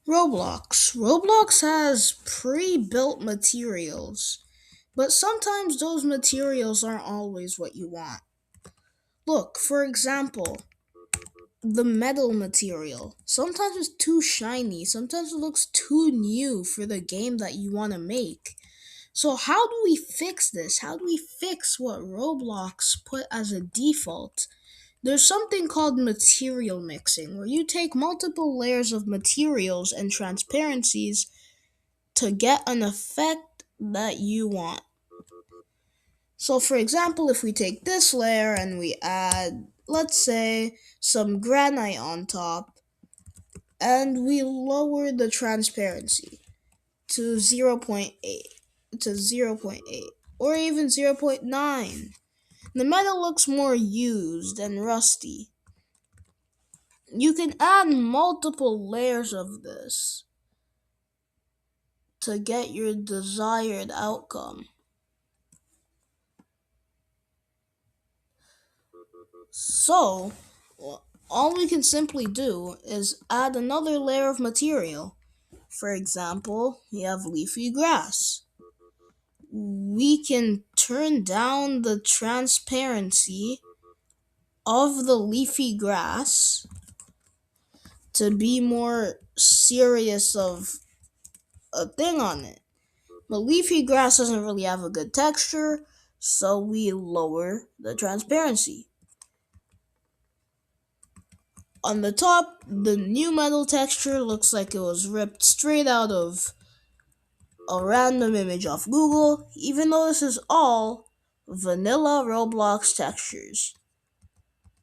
Roblox has pre-built materials, but sometimes those materials aren't always what you want. Look, for example, the metal material. Sometimes it's too shiny, sometimes it looks too new for the game that you want to make. So, how do we fix this? How do we fix what Roblox put as a default? There's something called material mixing, where you take multiple layers of materials and transparencies to get an effect that you want. So, for example, if we take this layer and we add, let's say, some granite on top, and we lower the transparency to zero point 0.8, to zero point 0.8, or even zero point 0.9, the metal looks more used and rusty. You can add multiple layers of this to get your desired outcome. So, all we can simply do is add another layer of material. For example, we have leafy grass. We can turn down the transparency of the leafy grass to be more serious of a thing on it. But leafy grass doesn't really have a good texture, so we lower the transparency. On the top, the new metal texture looks like it was ripped straight out of a random image off Google, even though this is all vanilla Roblox textures.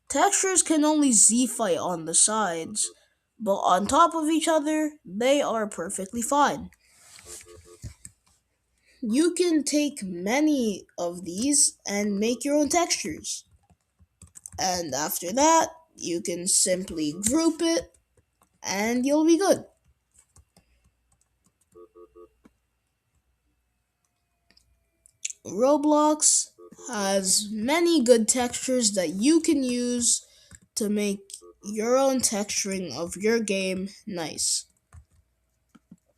Textures can only Z-fight on the sides, but on top of each other, they are perfectly fine. You can take many of these and make your own textures. And after that, you can simply group it and you'll be good. Roblox has many good textures that you can use to make your own texturing of your game nice.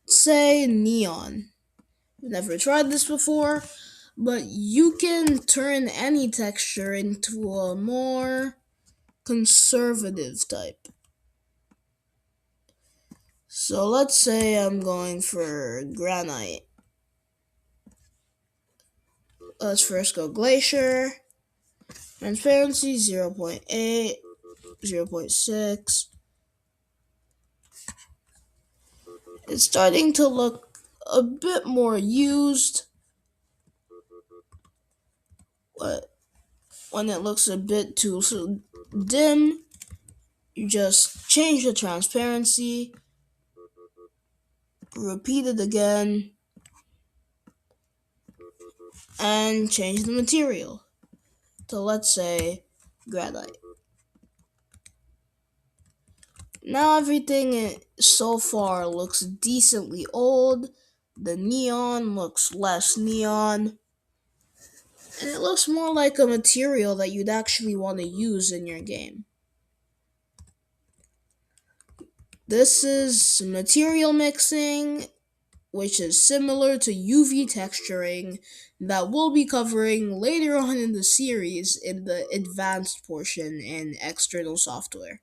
Say neon. Never tried this before, but you can turn any texture into a more conservative type. So let's say I'm going for granite. Let's first go glacier. Transparency 0.8, 0.6. It's starting to look a bit more used, but when it looks a bit too dim, you just change the transparency, repeat it again, and change the material to, let's say, granite. Now everything so far looks decently old. The neon looks less neon, and it looks more like a material that you'd actually want to use in your game. This is material mixing, which is similar to UV texturing that we'll be covering later on in the series in the advanced portion in external software.